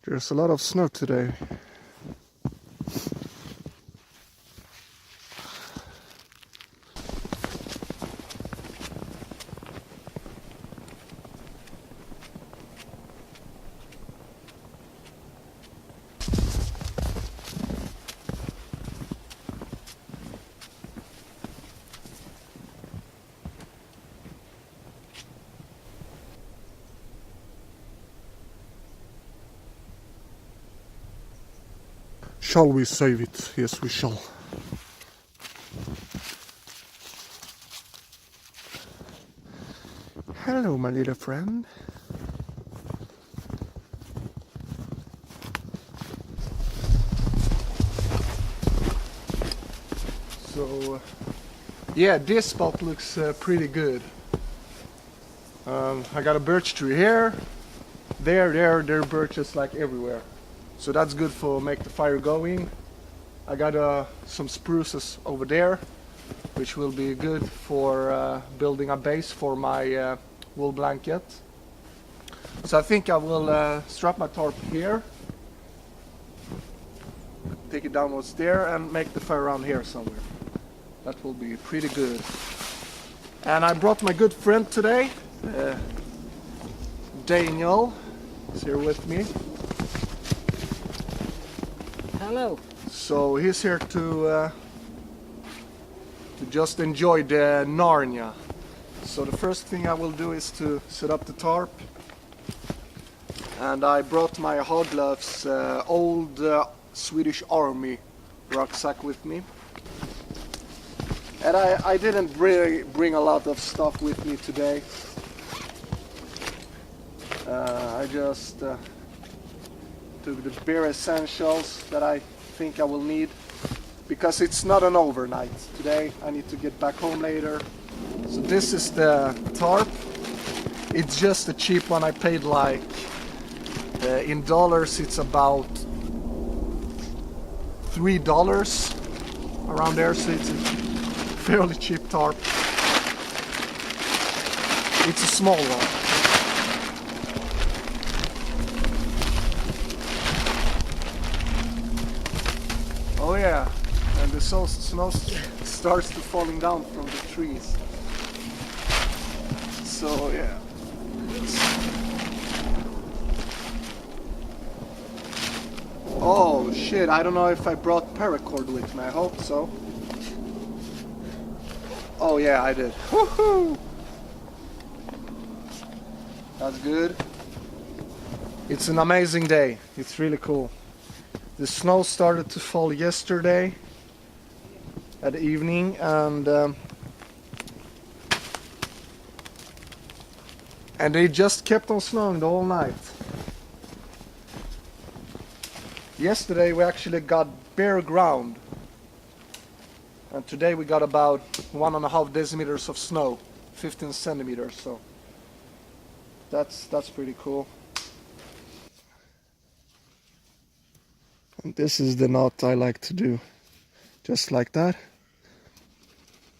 There's a lot of snow today. Shall we save it? Yes, we shall. Hello, my little friend. So, yeah, this spot looks pretty good. I got a birch tree here, there are birches like everywhere. So that's good for make the fire going. I got some spruces over there, which will be good for building a base for my wool blanket. So I think I will strap my tarp here, take it downwards there, and make the fire around here somewhere. That will be pretty good. And I brought my good friend today, Daniel is here with me. Hello. So he's here to just enjoy the Narnia. So the first thing I will do is to set up the tarp. And I brought my Hogloves old Swedish Army rucksack with me. And I didn't really bring a lot of stuff with me today. I just took the bare essentials that I think I will need, because it's not an overnight today. I need to get back home later. So this is the tarp. It's just a cheap one. I paid like in dollars it's about $3 around there, so it's a fairly cheap tarp. It's a small one. Oh yeah, and the snow starts to falling down from the trees. So yeah. Oh shit, I don't know if I brought paracord with me, I hope so. Oh yeah, I did. Woohoo! That's good. It's an amazing day, it's really cool. The snow started to fall yesterday at evening, and they just kept on snowing the whole night. Yesterday we actually got bare ground, and today we got about 1.5 decimeters of snow, 15 centimeters. So that's pretty cool. And this is the knot I like to do, just like that.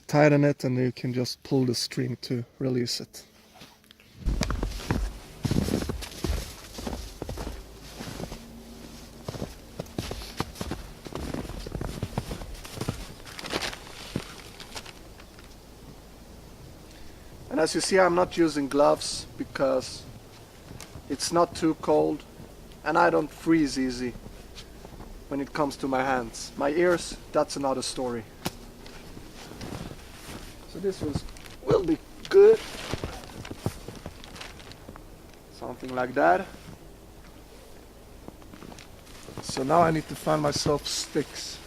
Tighten it, and you can just pull the string to release it. And as you see, I'm not using gloves because it's not too cold, and I don't freeze easy when it comes to my hands. My ears, that's another story. So this will be good. Something like that. So now I need to find myself sticks.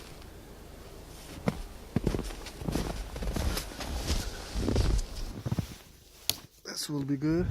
This will be good.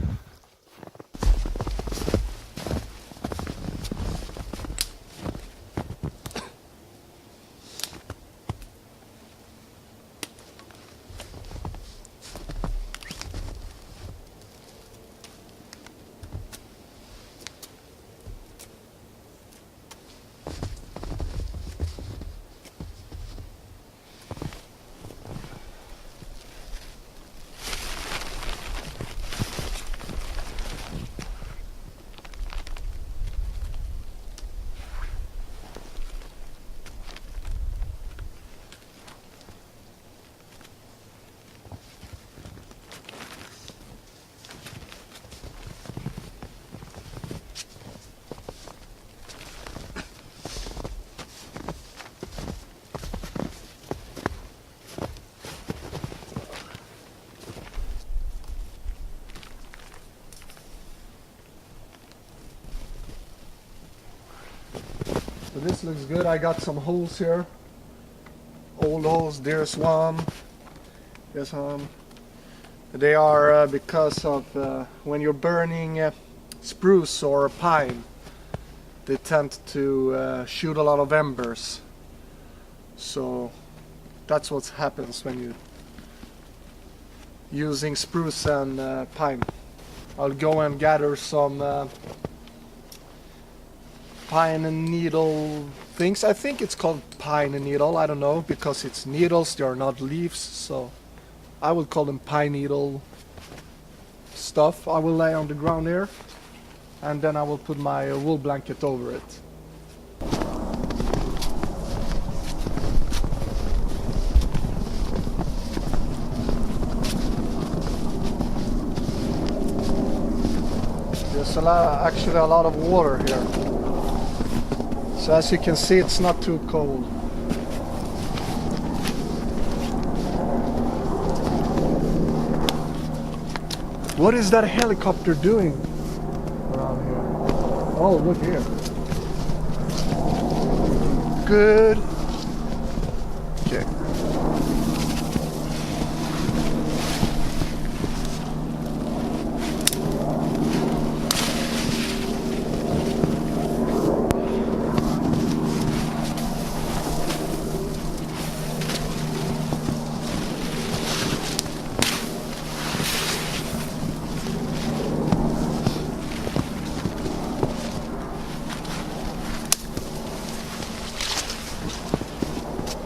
So this looks good. I got some holes here. Old holes. There's one. There's one. They are because of when you're burning spruce or pine, they tend to shoot a lot of embers. So that's what happens when you using spruce and pine. I'll go and gather some pine and needle things. I think it's called pine and needle. I don't know, because it's needles, they are not leaves, so I would call them pine needle stuff. I will lay on the ground here, and then I will put my wool blanket over it. There's actually a lot of water here. So as you can see, it's not too cold. What is that helicopter doing around here? Oh, look here. Good. Okay.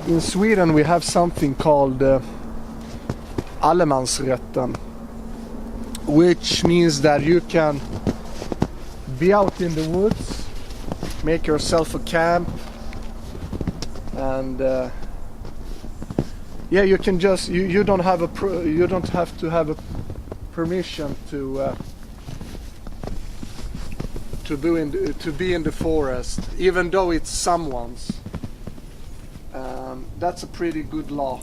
In Sweden we have something called allemansrätten, which means that you can be out in the woods, make yourself a camp, and yeah, you can just you don't have to have a permission to be in the forest, even though it's someone's. That's a pretty good law,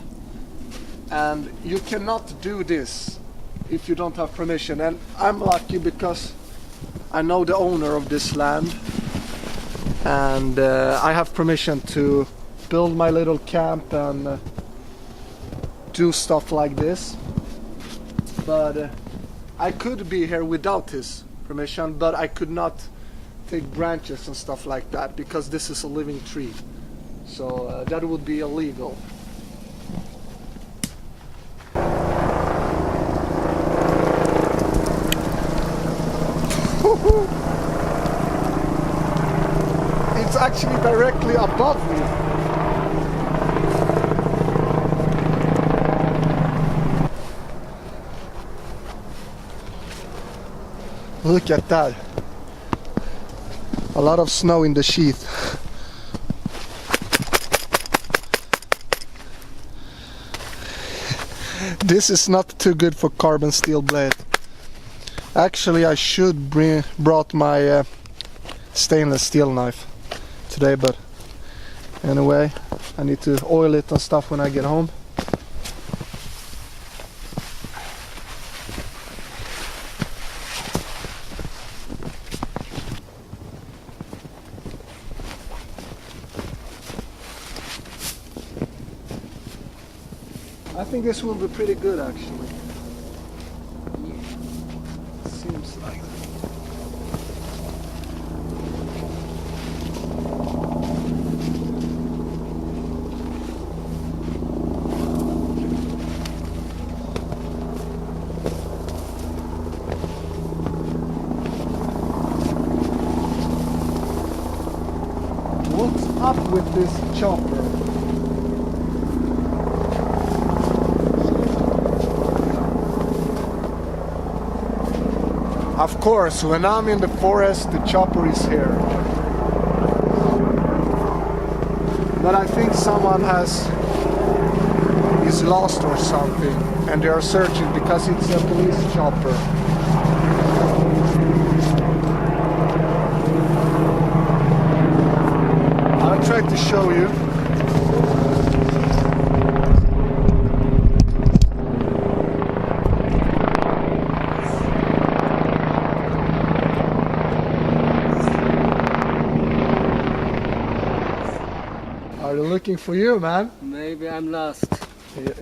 and you cannot do this if you don't have permission. And I'm lucky because I know the owner of this land, and I have permission to build my little camp and do stuff like this. But I could be here without his permission, but I could not take branches and stuff like that because this is a living tree. So that would be illegal. It's actually directly above me. Look at that. A lot of snow in the sheath. This is not too good for carbon steel blade. Actually, I should brought my stainless steel knife today, but anyway, I need to oil it and stuff when I get home. I think this will be pretty good, actually. Seems like. What's up with this chopper? Of course, when I'm in the forest, the chopper is here. But I think someone is lost or something, and they are searching because it's a police chopper. I'll try to show you. Are they looking for you, man? Maybe I'm lost.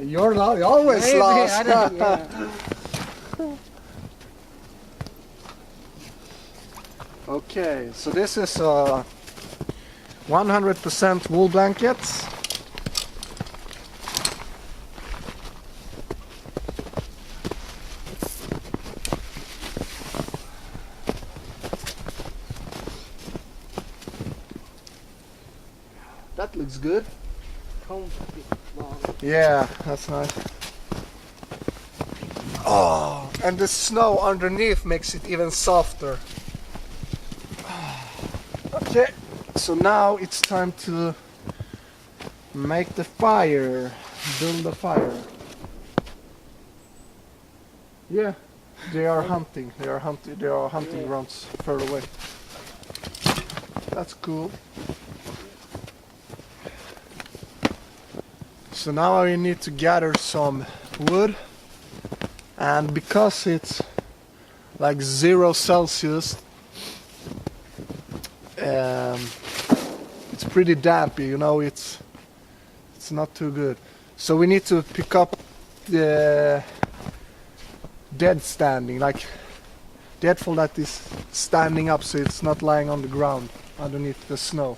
You're always Maybe, lost. I don't, yeah. Okay, so this is 100% wool blankets. That looks good. Yeah, that's nice. Oh, and the snow underneath makes it even softer. Okay, so now it's time to make the fire, build the fire. Yeah, they are hunting. They are hunting grounds further away. That's cool. So now I need to gather some wood, and because it's like 0 Celsius, it's pretty damp, you know, it's not too good. So we need to pick up the dead standing, like deadfall that is standing up, so it's not lying on the ground underneath the snow.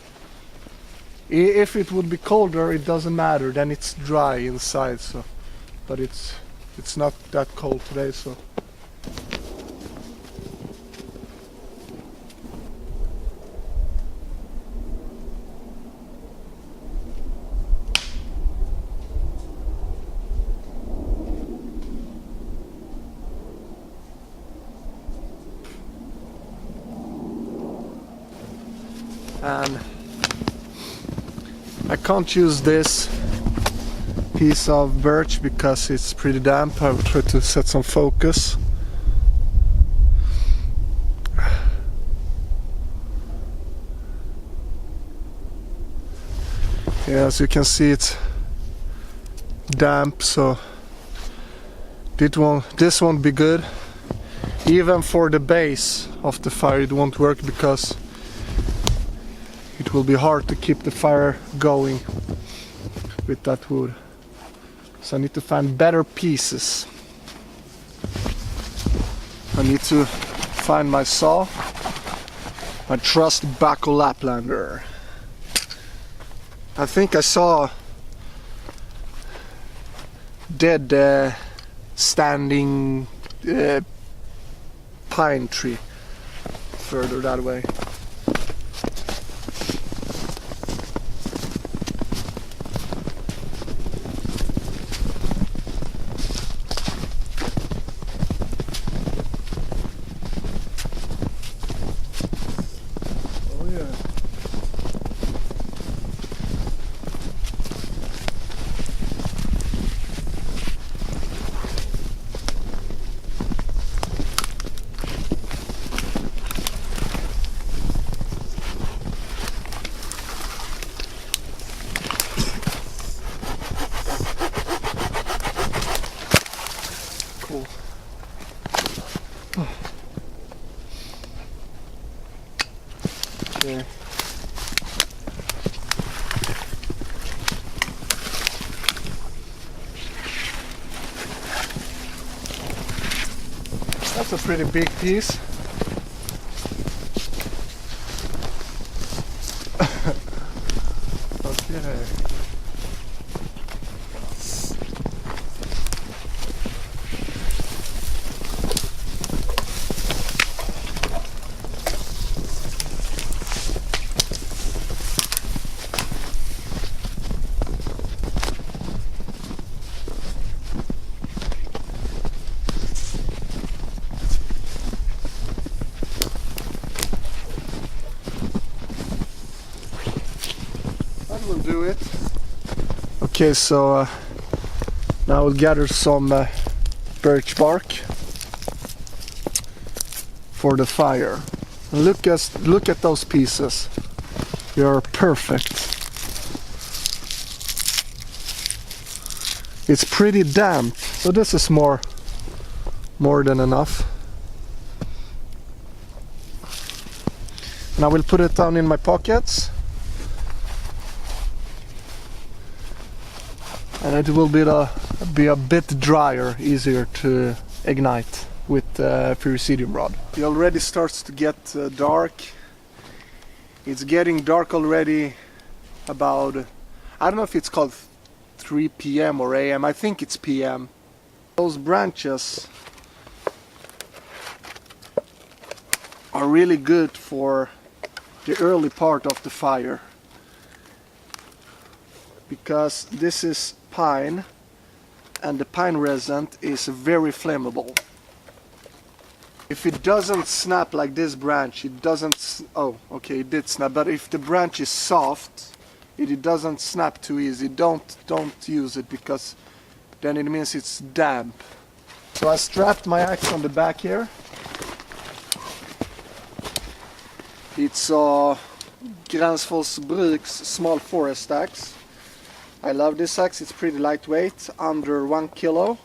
If it would be colder, it doesn't matter, then it's dry inside, so but it's not that cold today, so and I can't use this piece of birch because it's pretty damp. I will try to set some focus. Yeah, as you can see, it's damp, so this won't be good. Even for the base of the fire it won't work because it will be hard to keep the fire going with that wood. So I need to find better pieces. I need to find my saw, my trusty Bacco Laplander. I think I saw dead standing pine tree further that way. Cool. Okay. That's a pretty big piece. Okay. Will do it. Okay, so now we'll gather some birch bark for the fire. Look at those pieces. They are perfect. It's pretty damp, so this is more than enough. And I will put it down in my pockets. and it will be a bit drier, easier to ignite with ferricidium rod. It already starts to get dark. It's getting dark already about, I don't know if it's called 3 p.m. or a.m. I think it's p.m. Those branches are really good for the early part of the fire, because this is pine and the pine resin is very flammable. If it doesn't snap like this branch, it doesn't, oh okay, it did snap, but if the branch is soft, it doesn't snap too easy. Don't use it, because then it means it's damp. So I strapped my axe on the back here. It's Gränsfors Bruks small forest axe. I love this axe. It's pretty lightweight, under 1 kilo,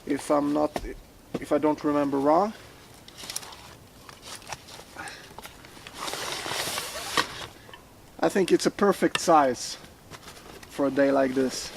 if I don't remember wrong. I think it's a perfect size for a day like this.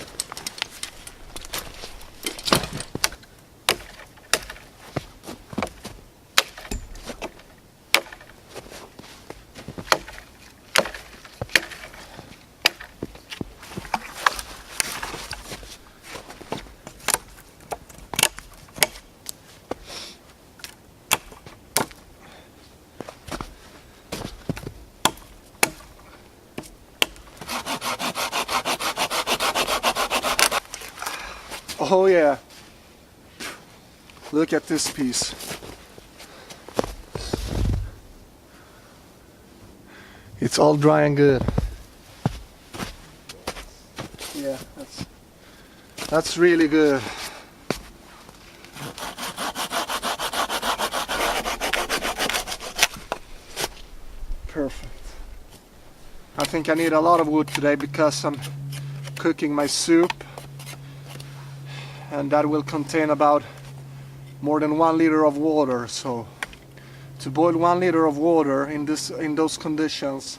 Oh yeah, look at this piece. It's all dry and good. Yeah, that's really good. Perfect. I think I need a lot of wood today because I'm cooking my soup, and that will contain about more than 1 liter of water. So to boil 1 liter of water in those conditions,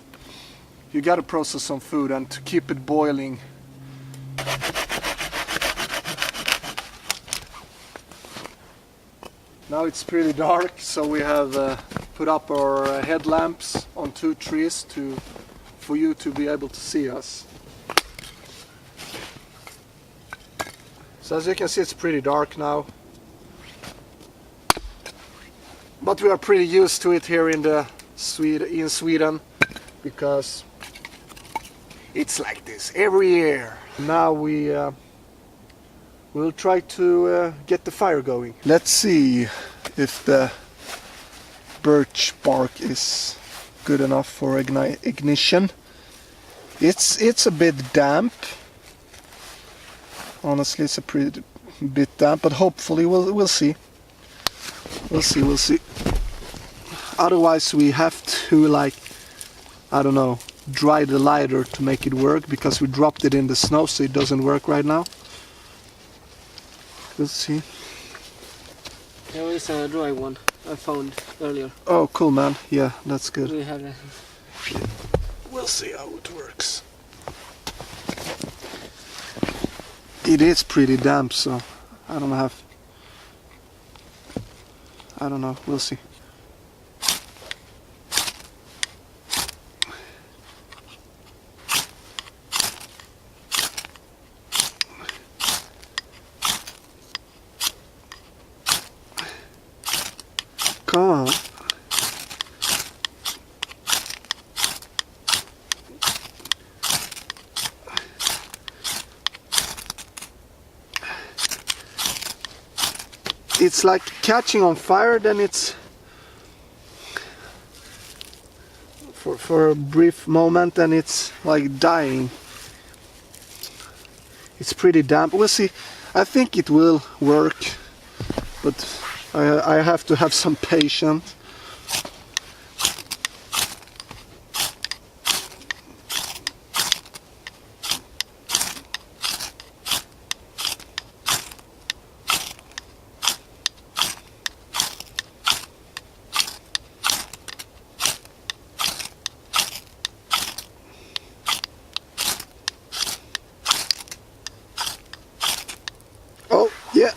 you got to process some food, and to keep it boiling, now it's pretty dark, so we have put up our headlamps on 2 trees for you to be able to see us. So as you can see, it's pretty dark now, but we are pretty used to it here in Sweden, because it's like this every year. Now we'll try to get the fire going. Let's see if the birch bark is good enough for ignition. It's a bit damp. Honestly, it's a pretty bit damp, but hopefully we'll see. We'll see. Otherwise, we have to, like, I don't know, dry the lighter to make it work, because we dropped it in the snow, so it doesn't work right now. We'll see. There is a dry one I found earlier. Oh, cool, man. Yeah, that's good. We have a... We'll see how it works. It is pretty damp, so I don't know, we'll see. Come on. It's like catching on fire, then it's for a brief moment, and it's like dying. It's pretty damp. We'll see. I think it will work, but I have to have some patience.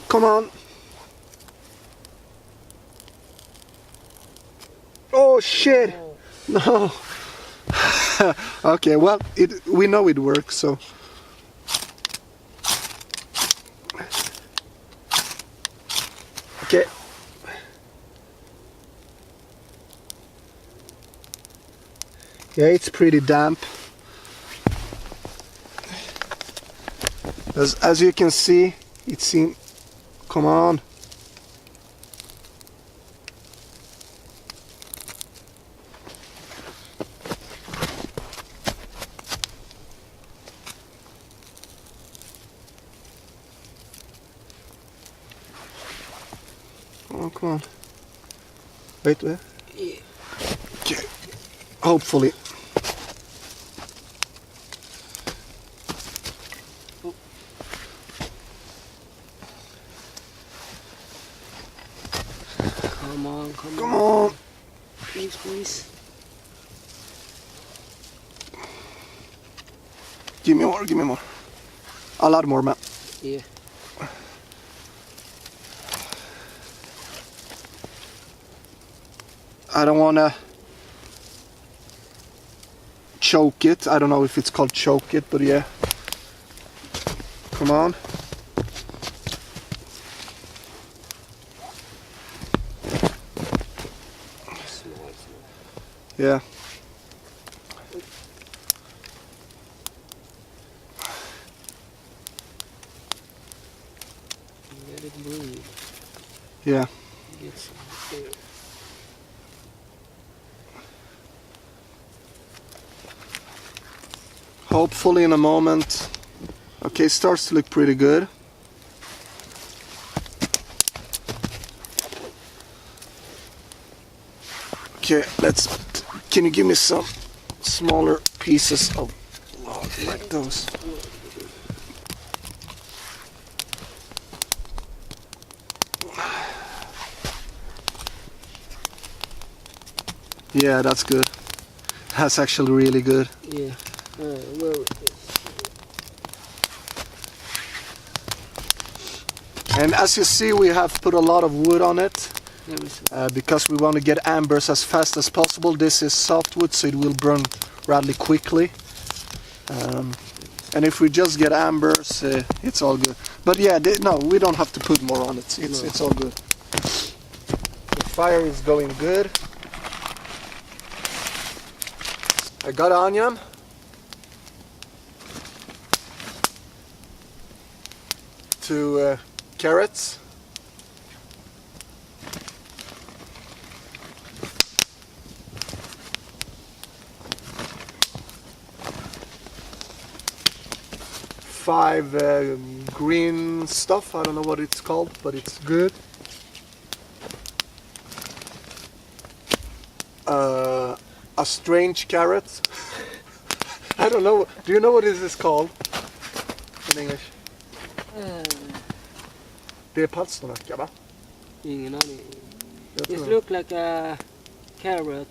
Come on. Oh shit! No. Okay, well, we know it works, so. Okay. Yeah, it's pretty damp. As you can see, it seems. Come on. Oh, come on. Wait, where? Yeah. Okay. Hopefully. Come on, come Come on. on. Please, please. Give me more, give me more. A lot more, man. Yeah. I don't want to choke it. I don't know if it's called choke it, but yeah. Come on. Small. Yeah. Let it breathe. Yeah. Get some air. Hopefully in a moment. Okay, starts to look pretty good. Okay, can you give me some smaller pieces of log like those? Yeah, that's good. That's actually really good. Yeah. Well, And as you see, we have put a lot of wood on it let me see. because we want to get ambers as fast as possible. This is softwood, so it will burn rather quickly. And if we just get ambers, it's all good. But yeah, no, we don't have to put more on it. It's all good. The fire is going good. I got onion. Two carrots. Five green stuff. I don't know what it's called, but it's good. A strange carrot. I don't know. Do you know what this is called in English? Det är palsternacka, va? Ingen aning. Jag tror It det. looks like a carrot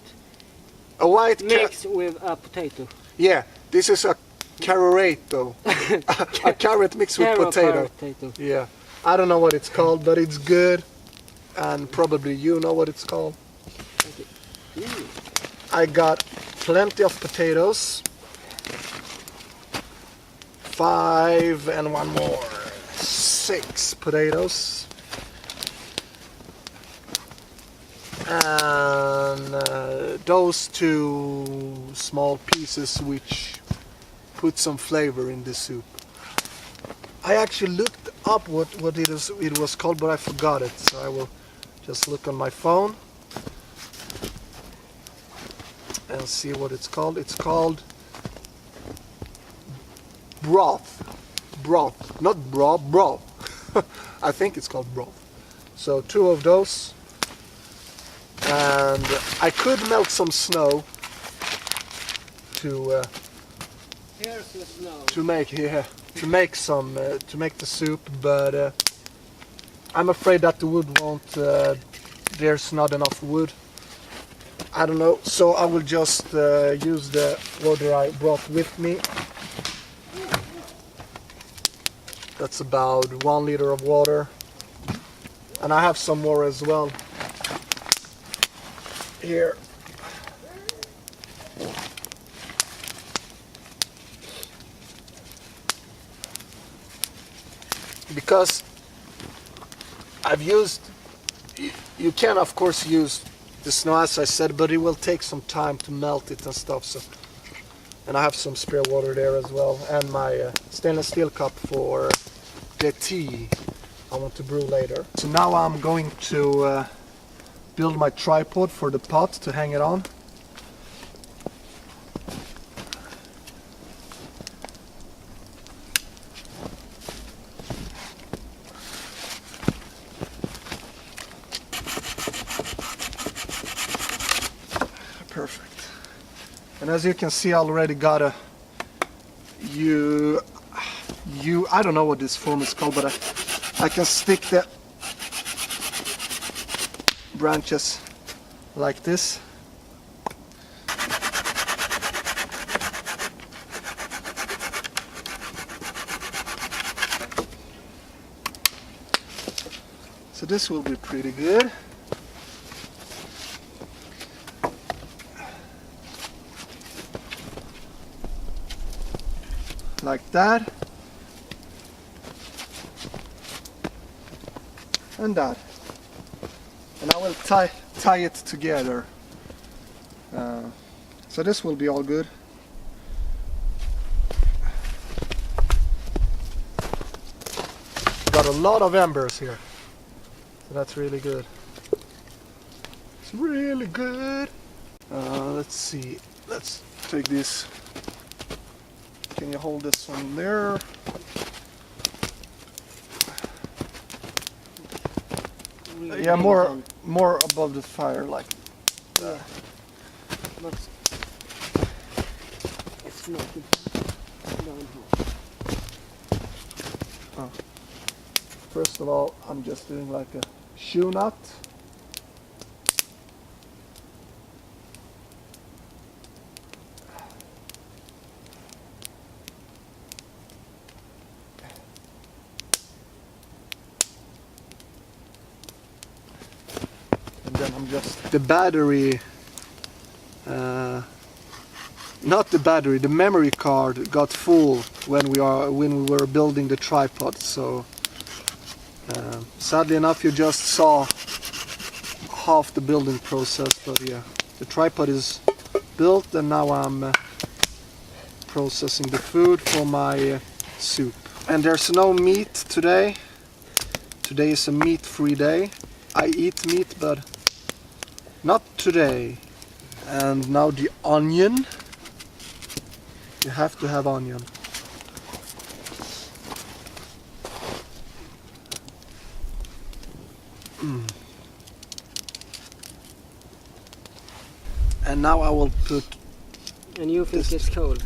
A white mixed with a potato. Yeah, this is a carrorato. A carrot mixed with potato. Yeah. I don't know what it's called, but it's good. And probably you know what it's called. I got plenty of potatoes. 5 and one more. 6 potatoes. And those 2 small pieces which put some flavor in the soup. I actually looked up what it was called, but I forgot it, so I will just look on my phone and see what it's called. It's called broth. Broth, not broth. I think it's called broth. So 2 of those, and I could melt some snow to Here's the snow. to make the soup, but I'm afraid that the wood won't. There's not enough wood. I don't know, so I will just use the water I brought with me. That's about 1 liter of water. And I have some more as well here. Because I've used, you can of course use the snow as I said, but it will take some time to melt it and stuff. So, and I have some spare water there as well, and my stainless steel cup for the tea I want to brew later. So now I'm going to build my tripod for the pot to hang it on. Perfect. And as you can see, I already got a I don't know what this form is called, but I can stick the branches like this. So this will be pretty good. Like that. And that. And I will tie it together. So this will be all good. Got a lot of embers here. So that's really good. It's really good. Let's see. Let's take this. Can you hold this one there? Yeah, more above the fire, like that. It's not down here. Oh. First of all, I'm just doing like a shoe knot. Then I'm just the battery, not the battery, the memory card got full when we were building the tripod. So sadly enough, you just saw half the building process. But yeah, the tripod is built, and now I'm processing the food for my soup. And there's no meat today. Today is a meat-free day. I eat meat, but not today. And now the onion. You have to have onion. And now I will put. And you think it's cold?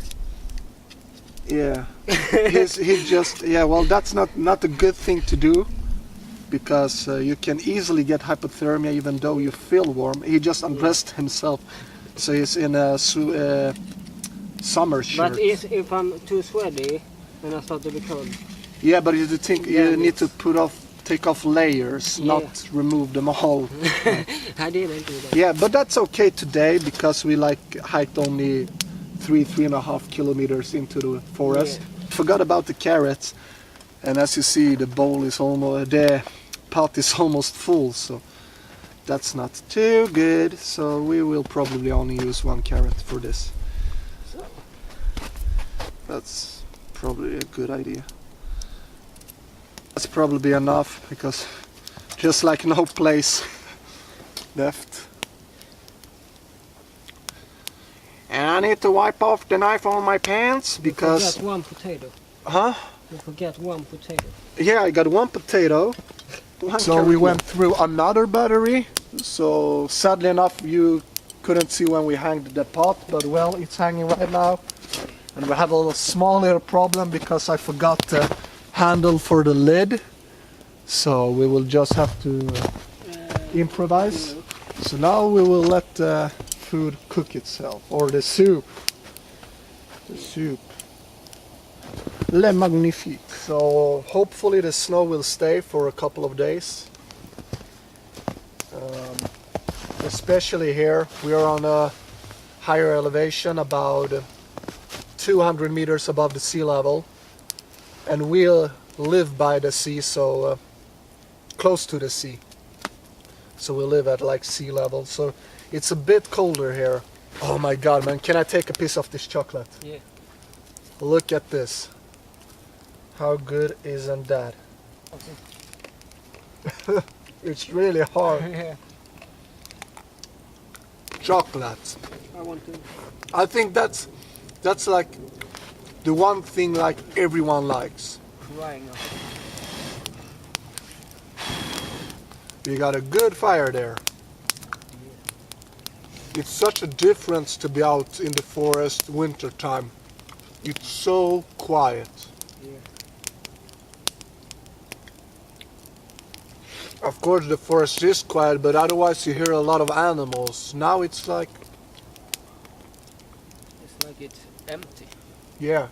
Yeah. he just, yeah, well, that's not a good thing to do, because you can easily get hypothermia even though you feel warm. He just undressed himself, so he's in a summer shirt. But if I'm too sweaty, then I start to be cold. Yeah, but you think you need to take off layers, not remove them all. I didn't do that. Yeah, but that's okay today, because we hiked only 3.5 kilometers into the forest. Forgot about the carrots, and as you see, the bowl is almost, the pot is almost full, so that's not too good. So we will probably only use 1 carrot for this. That's probably a good idea. That's probably enough, because just like no place left. And I need to wipe off the knife on my pants because... You forget 1 potato. Huh? You forget 1 potato. Yeah, I got 1 potato. So we went through another battery. So sadly enough, you couldn't see when we hanged the pot, but well, it's hanging right now. And we have a small little problem because I forgot the handle for the lid. So we will just have to improvise. So now we will let the food cook itself, or the soup. The soup. Le magnifique. So hopefully the snow will stay for a couple of days. especially here. We are on a higher elevation, about 200 meters above the sea level, and we live by the sea, so close to the sea. So we live at like sea level, so it's a bit colder here. Oh my god, man, can I take a piece of this chocolate? Yeah. Look at this. How good isn't that? It's really hard. Yeah. Chocolate. I want to. I think that's like the one thing like everyone likes. Crying out. You got a good fire there. It's such a difference to be out in the forest winter time. It's so quiet. Yeah. Of course the forest is quiet, but otherwise you hear a lot of animals. Now it's like, It's like it's empty. yeah,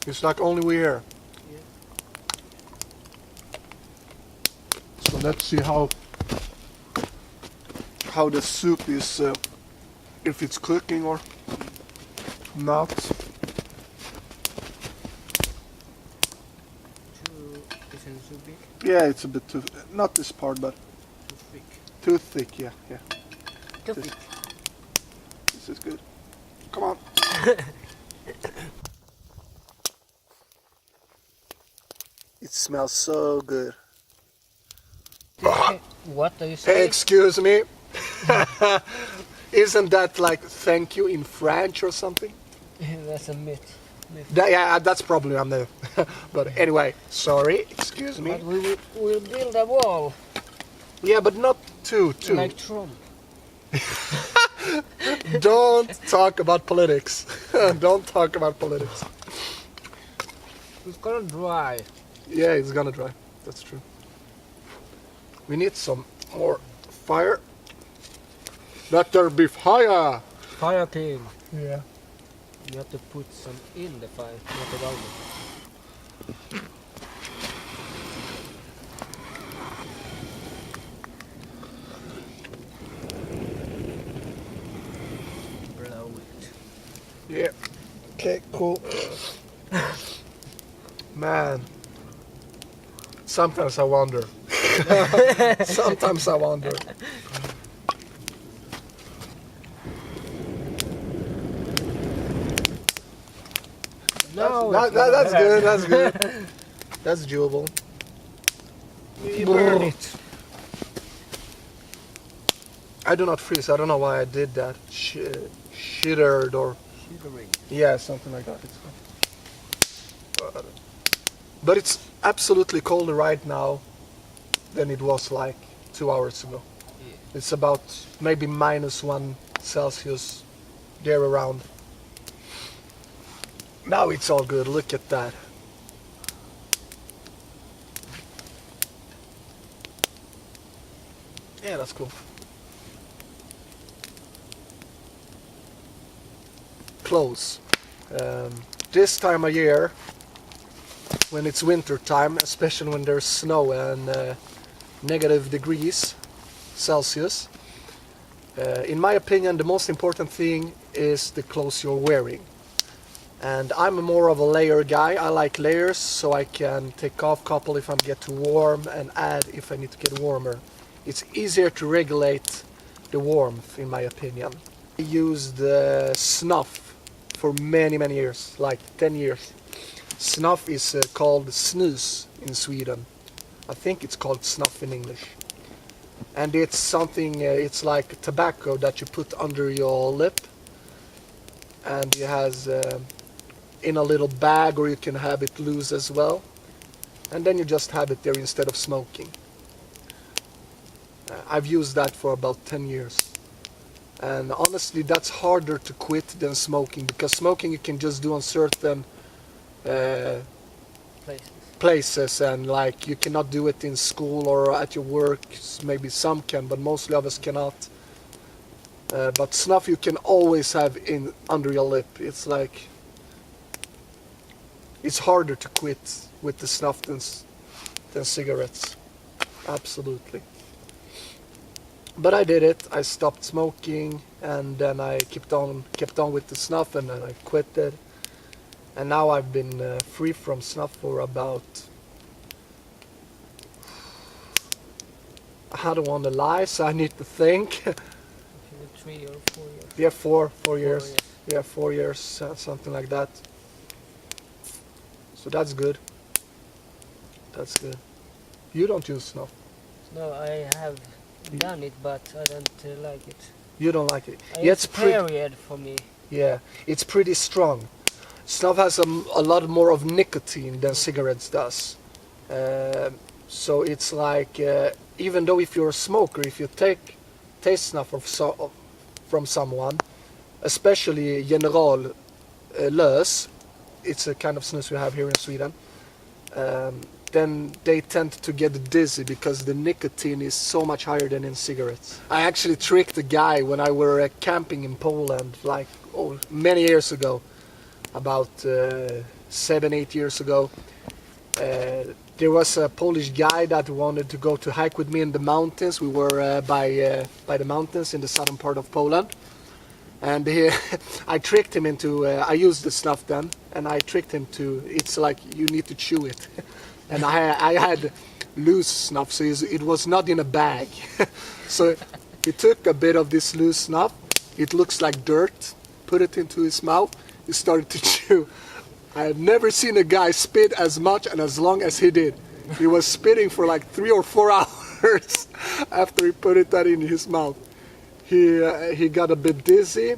it's like only we here. Yeah. So let's see how the soup is, if it's cooking or not. Isn't so big? Yeah, it's a bit too, not this part, but Too thick. too thick, yeah. Too This- thick. This is good. Come on. It smells so good. What are you Hey, saying? excuse me. Isn't that like thank you in French or something? That's a myth. Yeah, that's probably on there. But anyway, sorry, excuse me. But we'll build a wall Yeah, but not too. like Trump. Don't talk about politics. Don't talk about politics. It's gonna dry. Yeah, it's gonna dry. That's true. We need some more fire. Let there be fire. Fire king. Yeah. You have to put some in the fire, not around it. Blow it. Yeah. Okay, cool. Man. Sometimes I wonder. Sometimes I wonder. No, That's good, that's good. That's doable. you burn it. I do not freeze. I don't know why I did that. Shittered or... Shivering. Yeah, something like that. But it's absolutely colder right now than it was like 2 hours ago. Yeah. It's about maybe -1 Celsius there around. Now it's all good. Look at that. Yeah, that's cool. Close. This time of year, when it's winter time, especially when there's snow and negative degrees Celsius, in my opinion, the most important thing is the clothes you're wearing. And I'm more of a layer guy. I like layers, so I can take off a couple if I get too warm and add if I need to get warmer. It's easier to regulate the warmth, in my opinion. I used snuff for many years, like 10 years. Snuff is called snus in Sweden. I think it's called snuff in English. And it's something, it's like tobacco that you put under your lip. And it has in a little bag, or you can have it loose as well. And then you just have it there instead of smoking. I've used that for about 10 years. And honestly, that's harder to quit than smoking, because smoking you can just do on certain places, and like you cannot do it in school or at your work. Maybe some can, but mostly of us cannot. But snuff you can always have in under your lip. It's like it's harder to quit with the snuff than cigarettes. Absolutely. But I did it. I stopped smoking, and then I kept on with the snuff, and then I quit it. And now I've been free from snuff for about, I don't want to lie, so I need to think. 3 or 4 years. Yeah, four 4 years. years. Yeah, 4 years, something like that. So that's good. That's good. You don't use snuff. No, I have done it, but I don't like it. You don't like it. Yeah, Yeah, it's it's pretty. period for me. Yeah, it's pretty strong. Snuff has a lot more of nicotine than cigarettes does. So it's like, even though if you're a smoker, if you taste snuff from someone, especially General Lös, it's a kind of snus we have here in Sweden, then they tend to get dizzy because the nicotine is so much higher than in cigarettes. I actually tricked a guy when I were camping in Poland, like many years ago, about 7-8 years ago. There was a Polish guy that wanted to go to hike with me in the mountains. We were by the mountains in the southern part of Poland. And I tricked him into, I used the snuff then, and I tricked him to, it's like you need to chew it. And I had loose snuff, so it was not in a bag. So he took a bit of this loose snuff, it looks like dirt, put it into his mouth, he started to chew. I had never seen a guy spit as much and as long as he did. He was spitting for like 3 or 4 hours after he put that in his mouth. He got a bit dizzy.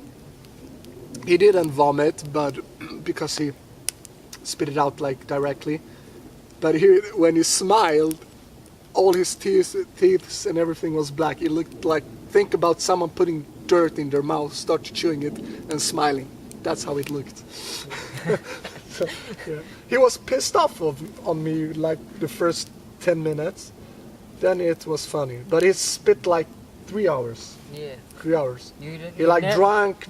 He didn't vomit, but because he spit it out like directly. But when he smiled, all his teeth and everything was black. It looked like, think about someone putting dirt in their mouth, start chewing it and smiling. That's how it looked. So, yeah. He was pissed off on me like the first 10 minutes. Then it was funny. But he spit like 3 hours. Yeah. 3 hours. You He like never- drank,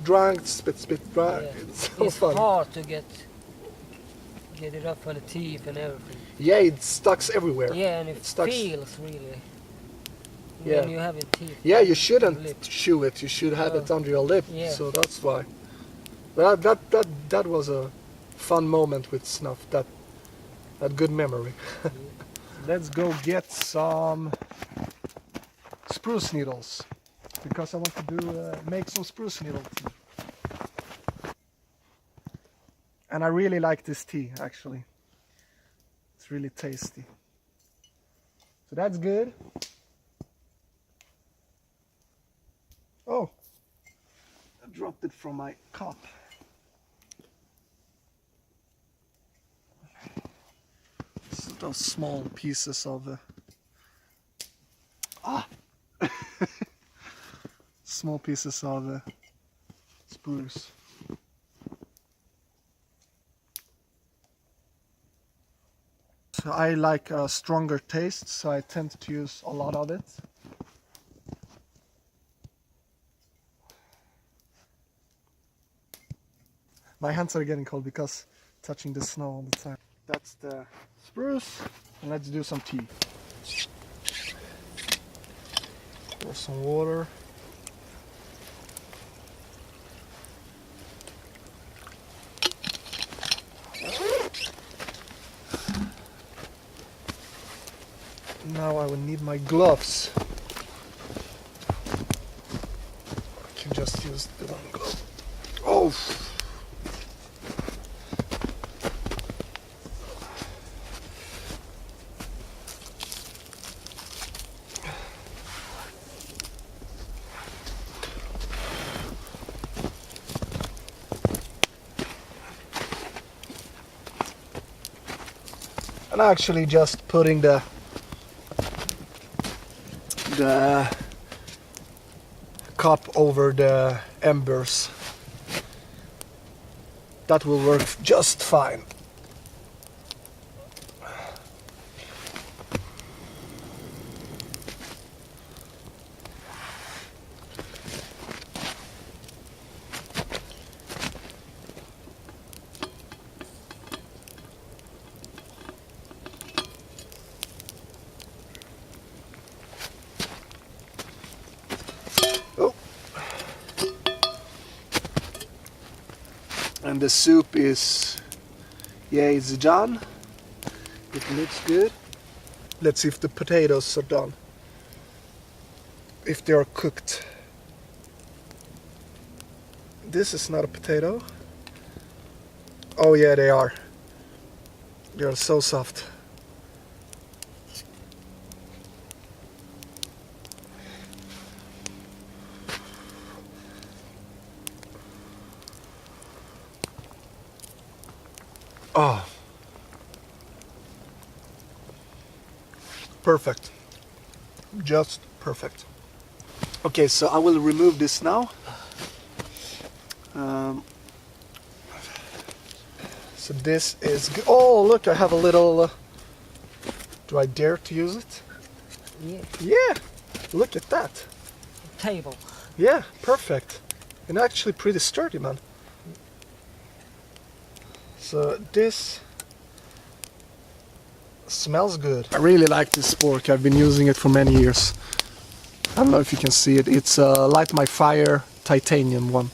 spit, drank. Yeah. It's so It's funny. hard to get it up on the teeth and everything. Yeah, it stucks everywhere. Yeah, and it stucks. feels really. Yeah. When you have it teeth. Yeah, you on shouldn't the lip. chew it. You should have it Oh. under your lip. Yeah. So that's why. But that was a fun moment with snuff. That good memory. Let's go get some spruce needles because I want to make some spruce needle tea. And I really like this tea actually. It's really tasty. So that's good. Oh, I dropped it from my cup. So those small pieces of small pieces of spruce. So I like a stronger taste, so I tend to use a lot of it. My hands are getting cold because touching the snow all the time. That's the spruce, and let's do some tea. Pour some water. Now I will need my gloves. I can just use the one glove. Oh! And actually just putting the cup over the embers. That will work just fine. And the soup is, yeah, it's done. It looks good. Let's see if the potatoes are done. If they are cooked. This is not a potato. Oh yeah, they are. They are so soft. Oh. Perfect. Just perfect. Okay, so I will remove this now. So this is good. Oh, look, I have a little... do I dare to use it? Yeah. Yeah, look at that. Table. Yeah, perfect. And actually pretty sturdy, man. So this smells good. I really like this spork. I've been using it for many years. I don't know if you can see it. It's a Light My Fire titanium one.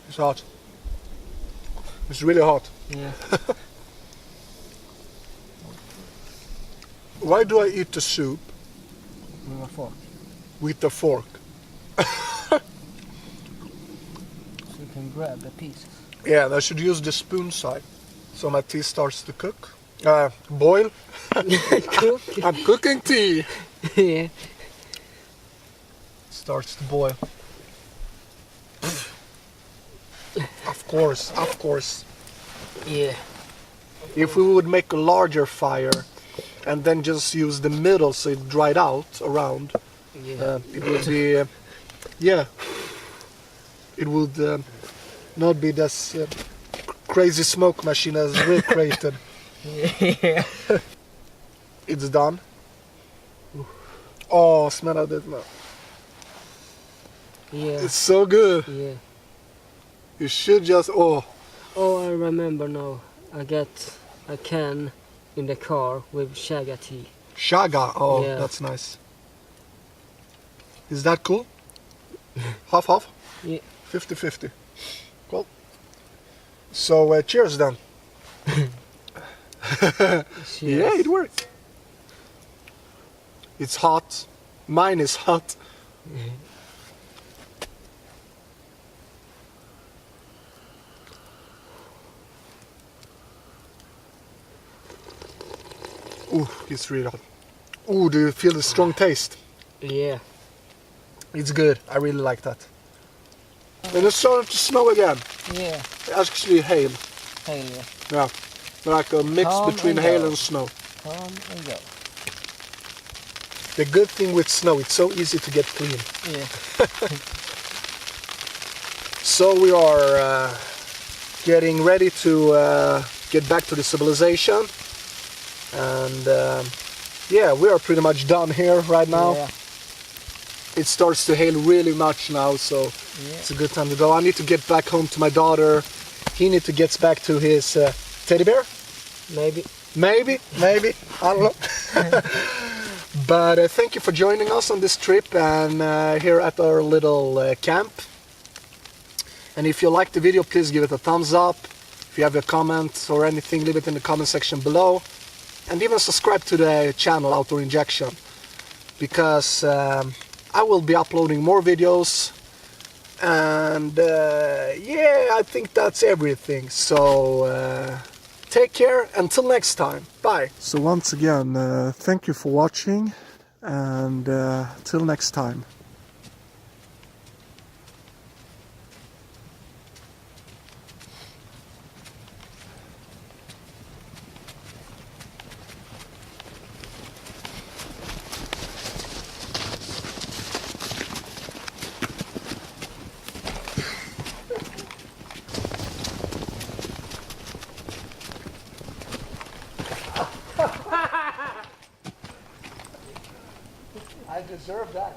It's hot. It's really hot. Yeah. Why do I eat the soup With a fork. with the fork? So you can grab the pieces. Yeah, I should use the spoon side. So my tea starts to cook. Boil. Cook. I'm cooking tea. Yeah. Starts to boil. Of course, of course. Yeah. If we would make a larger fire and then just use the middle so it dried out around, Yeah. it would be, yeah, it would not be this crazy smoke machine as we created. Yeah. It's done. Oh, smell of it now. Yeah. It's so good. Yeah. You should just, oh. Oh, I remember now. I got a can in the car with shaga tea. Shaga, oh, Yeah. that's nice. Is that cool? Half, half? Yeah. 50-50. Cool. So, cheers then. Yeah, it works. It's hot. Mine is hot. Ooh, it's really hot. Ooh, do you feel the strong taste? Yeah. It's good. I really like that. And it's starting to snow again. Yeah. Actually, hail. Hey, yeah. Yeah. Like a mix Come between and hail go. and snow. Come and go. The good thing with snow, it's so easy to get clean. Yeah. So we are getting ready to get back to the civilization. And yeah, we are pretty much done here right now. Yeah. It starts to hail really much now, so Yeah. it's a good time to go. I need to get back home to my daughter. He needs to get back to his teddy bear. Maybe. Maybe, I don't know. But thank you for joining us on this trip and here at our little camp. And if you liked the video, please give it a thumbs up. If you have a comment or anything, leave it in the comment section below. And even subscribe to the channel Outdoor Injection, because I will be uploading more videos. And yeah, I think that's everything. So take care, until next time, bye. So once again, thank you for watching, and till next time. I deserve that.